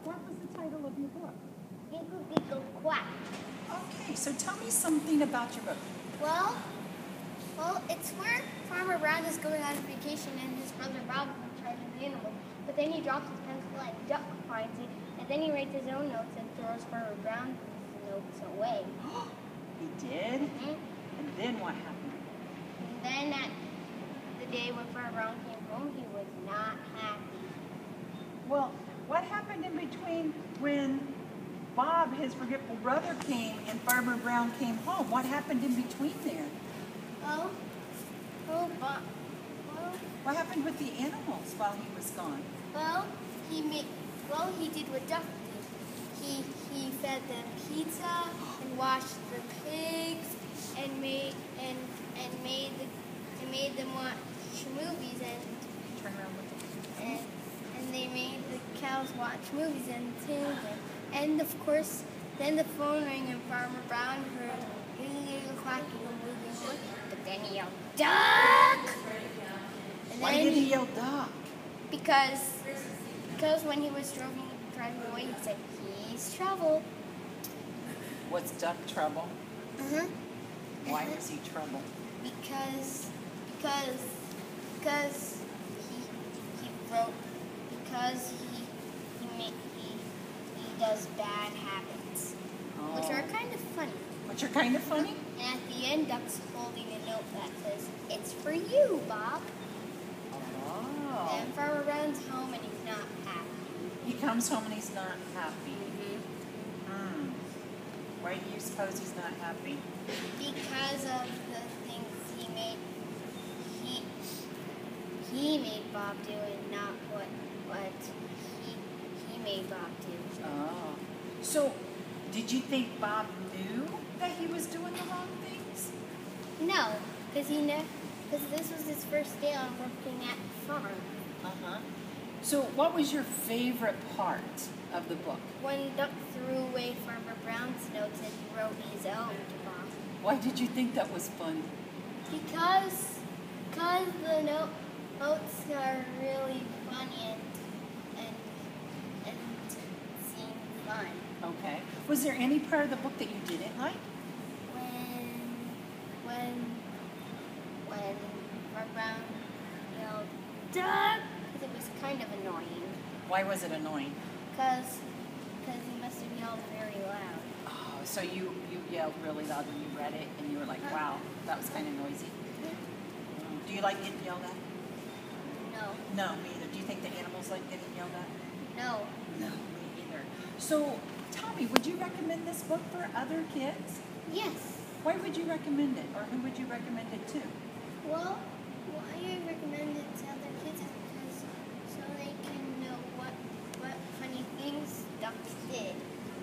What was the title of your book? Giggle Giggle Quack. Okay, so tell me something about your book. Well, it's where Farmer Brown is going on vacation and his brother Bob is in charge of the animals. But then he drops his pencil and Duck finds it, and then he writes his own notes and throws Farmer Brown's notes away. He did? And then what happened? And then at the day when Farmer Brown came home, he was not happy. Well, what happened in between when Bob, his forgetful brother, came and Farmer Brown came home? What happened in between there? What happened with the animals while he was gone? He did what Duck did. He fed them pizza and washed the pigs and made them watch movies Turn around with it. and they made the cows watch movies and sing them. And of course, then the phone rang and Farmer Brown heard giggle quacking and moving. But then he yelled, "Duck!" And Why then did he yell duck? Because when he was driving away, he said, "He's trouble." Was Duck trouble? Uh-huh. Why was he trouble? Because he does bad habits, which are kind of funny. Which are kind of funny? And at the end, Duck's holding a note that says, "It's for you, Bob." Oh. And Farmer Brown's home and he's not happy. He comes home and he's not happy. Why do you suppose he's not happy? Because of the things he made Bob do and not what he made Bob do. Oh. So, did you think Bob knew that he was doing the wrong things? No, because this was his first day on working at the farm. Uh-huh. So, what was your favorite part of the book? When Duck threw away Farmer Brown's notes and wrote his own to Bob. Why did you think that was funny? Because the notes are really funny and seem fun. Okay. Was there any part of the book that you didn't like? When Farmer Brown yelled, "Duck!" Because it was kind of annoying. Why was it annoying? Because he must have yelled very loud. Oh, so you yelled really loud when you read it and you were like, wow, that was kind of noisy. Do you like getting yelled at? No. No, me either. Do you think the animals like getting yelled at? No. No, me either. So, tell me, would you recommend this book for other kids? Yes. Why would you recommend it, or who would you recommend it to? Well, why I recommend it to other kids is because so they can know what funny things Duck did.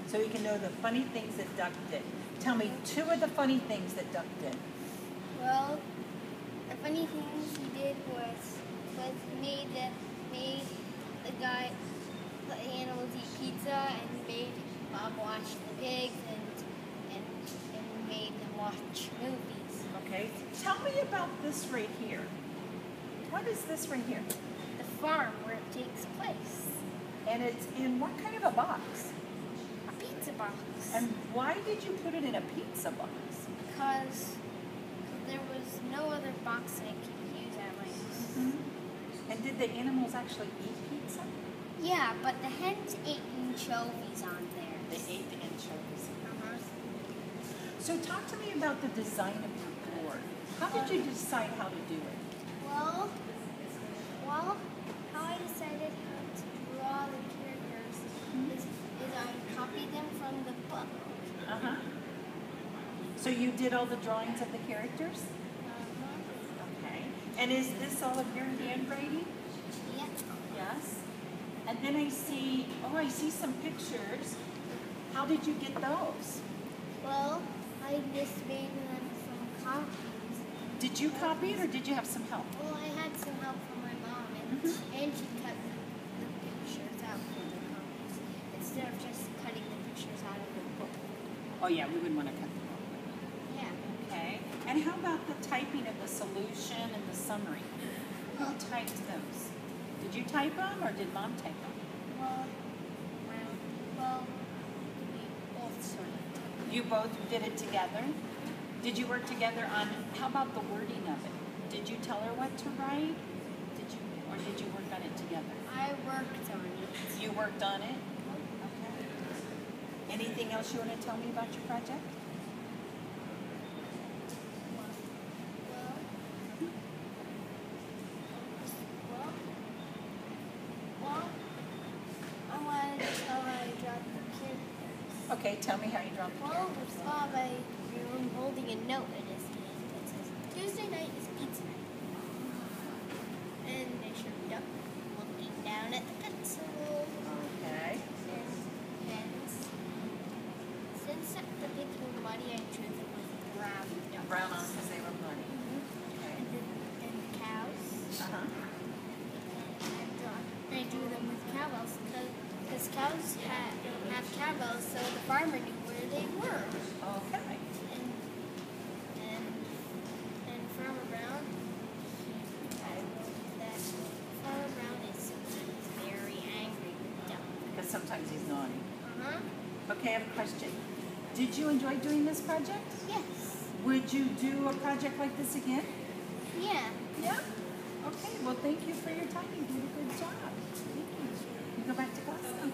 So you can know the funny things that Duck did. Tell me 2 of the funny things that Duck did. Well, the funny things he did was made the animals eat pizza and made Bob watch the pigs and made them watch movies. Okay. Tell me about this right here. What is this right here? The farm where it takes place. And it's in what kind of a box? A pizza box. And why did you put it in a pizza box? Because there was no other box I could use at my house. And did the animals actually eat pizza? Yeah, but the hens ate anchovies on there. They ate the anchovies. Uh-huh. So talk to me about the design of your board. How did you decide how to do it? Well, how I decided how to draw the characters is I copied them from the book. Uh-huh. So you did all the drawings of the characters? Uh-huh. Okay. And is this all of your handwriting? Yeah. Yes. And then I see some pictures. How did you get those? Well, I just made them from copies. Did you copy it or did you have some help? Well, I had some help from my mom, and she cut the pictures out from the copies instead of just cutting the pictures out of the book. Oh yeah, we wouldn't want to cut them off. Yeah. Okay. And how about the typing of the solution and the summary? Who typed those? Did you type them or did Mom type them? Well, Brown Well, we both sort of. You both did it together? Did you work together on, how about the wording of it? Did you tell her what to write? Or did you work on it together? I worked on it. You worked on it? Okay. Anything else you want to tell me about your project? Well, I wanted to tell how I dropped the kid. Okay, tell me how you dropped the Well, characters. we saw by Jerome holding a note in his hand that says, Tuesday night is pizza night. And they showed up looking down at the pencil. Okay. And since the pigs were muddy, I drew them with brown ducks. Brown on because they were muddy. Okay. And the cows. Uh-huh. And I drew them with cowbells because cows have cowbells, so the farmer knew where they were. Okay. And Farmer Brown, I wrote that Farmer Brown is sometimes very angry with Duck. Because sometimes he's naughty. Uh-huh. Okay, I have a question. Did you enjoy doing this project? Yes. Would you do a project like this again? Yeah. Yeah? Okay, well thank you for your time. You did a good job. Thank you. You go back to class now.